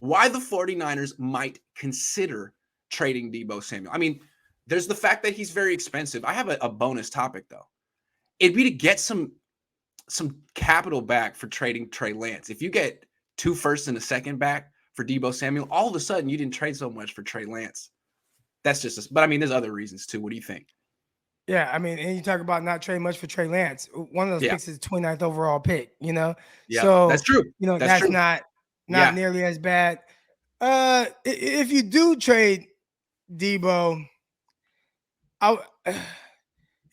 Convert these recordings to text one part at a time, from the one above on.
why the 49ers might consider trading Deebo Samuel. I mean, there's the fact that he's very expensive. I have a bonus topic, though. It'd be to get some capital back for trading Trey Lance. If you get 2 firsts and a second back for Deebo Samuel, all of a sudden you didn't trade so much for Trey Lance. That's just but I mean, there's other reasons too. What do you think? Yeah, I mean, and you talk about not trading much for Trey Lance. One of those picks is 29th overall pick, Yeah, So, that's true. That's that's true. not nearly as bad. If you do trade Deebo,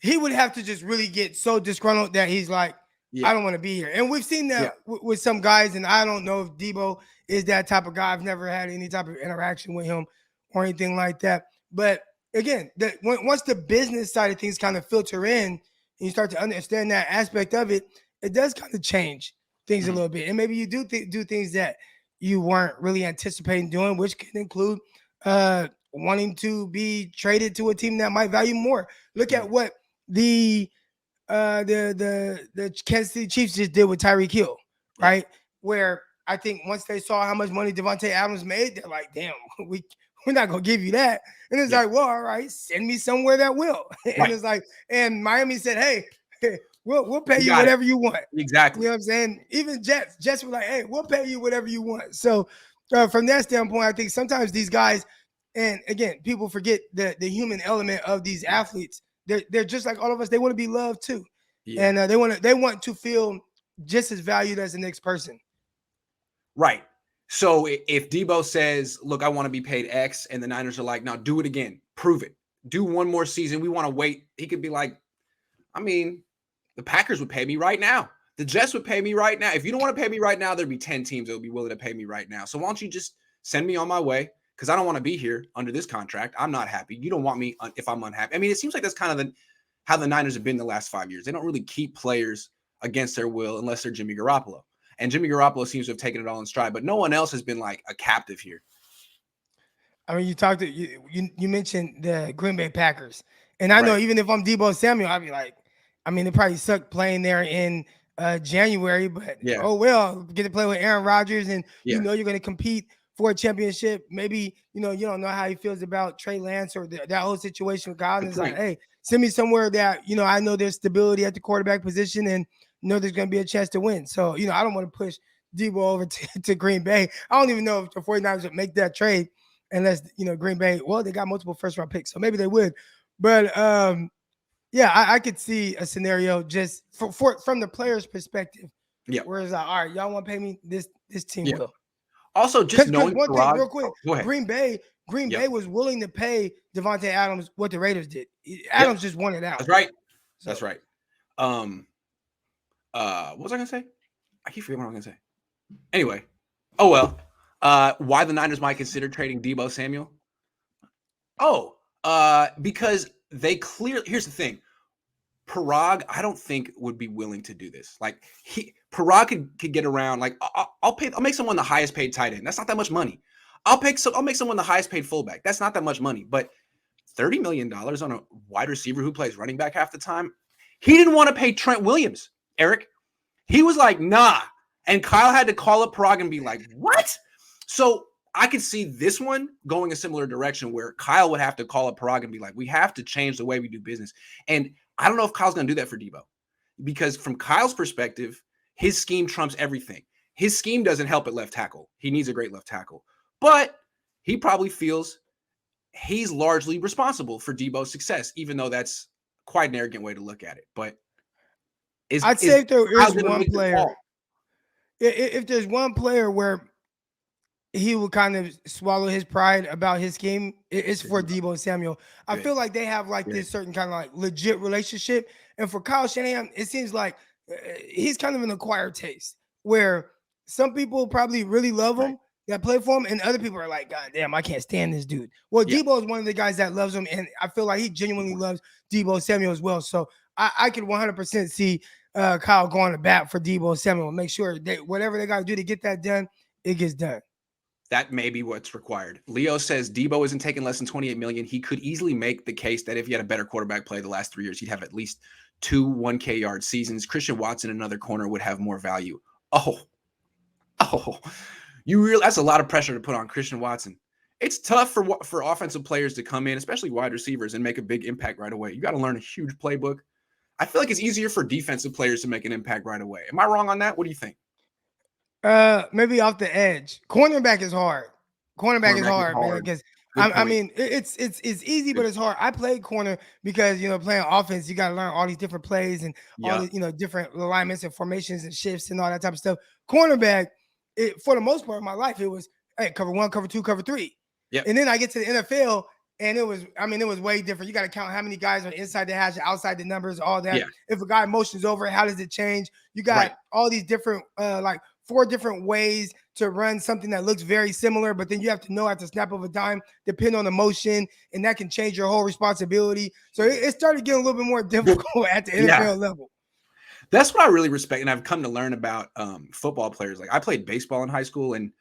he would have to just really get so disgruntled that he's like, I don't want to be here. And we've seen that with some guys, and I don't know if Deebo is that type of guy. I've never had any type of interaction with him or anything like that. But again, once the business side of things kind of filter in and you start to understand that aspect of it, it does kind of change things a little bit. And maybe you do do things that you weren't really anticipating doing, which can include wanting to be traded to a team that might value more. Look at what the Kansas City Chiefs just did with Tyreek Hill, right? Where I think once they saw how much money Devontae Adams made, they're like, damn, we're not gonna give you that. And it's like, well, all right, send me somewhere that will. And it's like, and Miami said, hey, we'll pay you whatever you want. Exactly. You know what I'm saying? Even Jets were like, hey, we'll pay you whatever you want. So from that standpoint, I think sometimes these guys, and again, people forget the human element of these athletes. They're just like all of us. They want to be loved too, and they want to feel just as valued as the next person. Right. So if Deebo says, "Look, I want to be paid X," and the Niners are like, "Now do it again, prove it, do one more season. We want to wait." He could be like, "I mean, the Packers would pay me right now. The Jets would pay me right now. If you don't want to pay me right now, there'd be 10 teams that would be willing to pay me right now. So why don't you just send me on my way? Because I don't want to be here under this contract. I'm not happy. You don't want me if I'm unhappy." I mean, it seems like that's kind of how the Niners have been the last 5 years. They don't really keep players against their will unless they're Jimmy Garoppolo. And Jimmy Garoppolo seems to have taken it all in stride, but no one else has been like a captive here. I mean, you mentioned the Green Bay Packers, and I know even if I'm Deebo Samuel, I'd be like, I mean, it probably sucked playing there in January, but oh well, get to play with Aaron Rodgers, and you're going to compete for a championship. Maybe you don't know how he feels about Trey Lance or that whole situation with God. And it's like, hey, send me somewhere that I know there's stability at the quarterback position, and there's going to be a chance to win. So I don't want to push Deebo over to Green Bay. I don't even know if the 49ers would make that trade unless Green Bay. Well, they got multiple first round picks, so maybe they would. But I could see a scenario just from the player's perspective. Yeah. Where it's like, all right, y'all want to pay me? This team will. Also, just knowing one thing real quick, go ahead. Green Bay was willing to pay Devontae Adams what the Raiders did. Adams just wanted out. That's right. So. That's right. What was I gonna say? I keep forgetting what I was gonna say. Anyway, oh well. Why the Niners might consider trading Deebo Samuel? Because they here's the thing. Parag, I don't think would be willing to do this. Like Parag could get around. Like I'll make someone the highest paid tight end. That's not that much money. I'll make someone the highest paid fullback. That's not that much money. But $30 million on a wide receiver who plays running back half the time. He didn't want to pay Trent Williams, Eric. He was like, nah. And Kyle had to call up Parag and be like, what? So I could see this one going a similar direction where Kyle would have to call up Parag and be like, we have to change the way we do business. And I don't know if Kyle's going to do that for Deebo, because from Kyle's perspective, his scheme trumps everything. His scheme doesn't help at left tackle. He needs a great left tackle, but he probably feels he's largely responsible for Deebo's success, even though that's quite an arrogant way to look at it. But I'd say if there is one player, if there's one player where he will kind of swallow his pride about his scheme, it's for Deebo Samuel. I feel like they have like this certain kind of like legit relationship. And for Kyle Shanahan, it seems like he's kind of an acquired taste where some people probably really love him that play for him, and other people are like, God damn, I can't stand this dude. Well, Deebo is one of the guys that loves him, and I feel like he genuinely loves Deebo Samuel as well. So I could 100% see Kyle going to bat for Deebo Samuel, make sure that whatever they got to do to get that done, it gets done. That may be what's required. Leo says Deebo isn't taking less than $28 million. He could easily make the case that if he had a better quarterback play the last 3 years, he'd have at least 2 1K yard seasons. Christian Watson, another corner, would have more value. Oh, That's a lot of pressure to put on Christian Watson. It's tough for offensive players to come in, especially wide receivers, and make a big impact right away. You got to learn a huge playbook. I feel like it's easier for defensive players to make an impact right away. Am I wrong on that? What do you think? Maybe off the edge. Cornerback is hard. Cornerback is hard, man. Because I mean, it's easy, but it's hard. I played corner because playing offense, you got to learn all these different plays and all the different alignments and formations and shifts and all that type of stuff. Cornerback, for the most part of my life, it was cover 1, cover 2, cover 3. Yep. And then I get to the NFL, and it was way different. You got to count how many guys are inside the hash, outside the numbers, all that. Yeah. If a guy motions over, how does it change? You got all these different 4 different ways to run something that looks very similar, but then you have to know at the snap of a dime, depend on the motion, and that can change your whole responsibility. So it started getting a little bit more difficult at the NFL level. That's what I really respect, and I've come to learn about football players. Like I played baseball in high school, and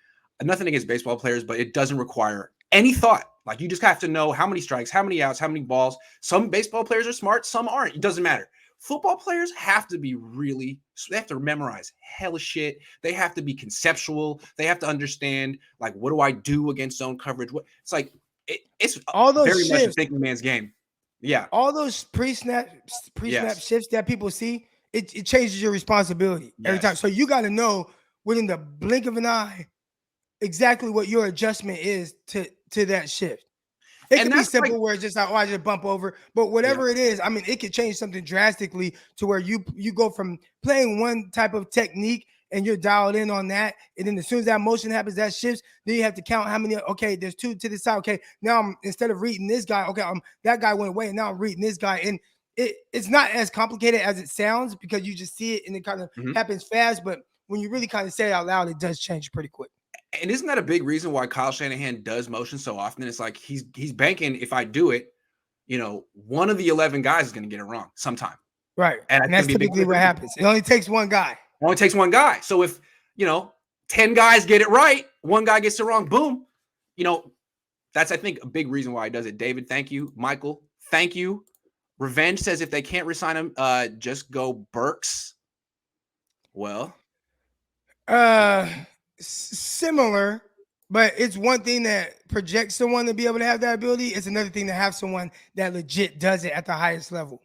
nothing against baseball players, but it doesn't require any thought. Like you just have to know how many strikes, how many outs, how many balls. Some baseball players are smart, some aren't. It doesn't matter. Football players have to be they have to memorize hella shit. They have to be conceptual. They have to understand, like, what do I do against zone coverage? It's like, it's all those very shifts, much a thinking man's game. Yeah. All those pre-snap shifts that people see, it changes your responsibility every time. So you got to know within the blink of an eye exactly what your adjustment is to that shift. It can be simple where it's just like, I just bump over. But whatever it is, I mean, it could change something drastically to where you go from playing one type of technique and you're dialed in on that. And then as soon as that motion happens, that shifts, then you have to count how many, okay, there's 2 to the side. Okay, now instead of reading this guy, okay, that guy went away and now I'm reading this guy. And it's not as complicated as it sounds because you just see it and it kind of happens fast. But when you really kind of say it out loud, it does change pretty quick. And isn't that a big reason why Kyle Shanahan does motion so often? It's like he's banking, if I do it, one of the 11 guys is going to get it wrong sometime. Right. And that's typically what happens. It only takes one guy. It only takes one guy. So if, 10 guys get it right, one guy gets it wrong, boom. That's, I think, a big reason why he does it. David, thank you. Michael, thank you. Revenge says if they can't resign him, just go Burks. Well. Similar, but it's one thing that projects someone to be able to have that ability. It's another thing to have someone that legit does it at the highest level.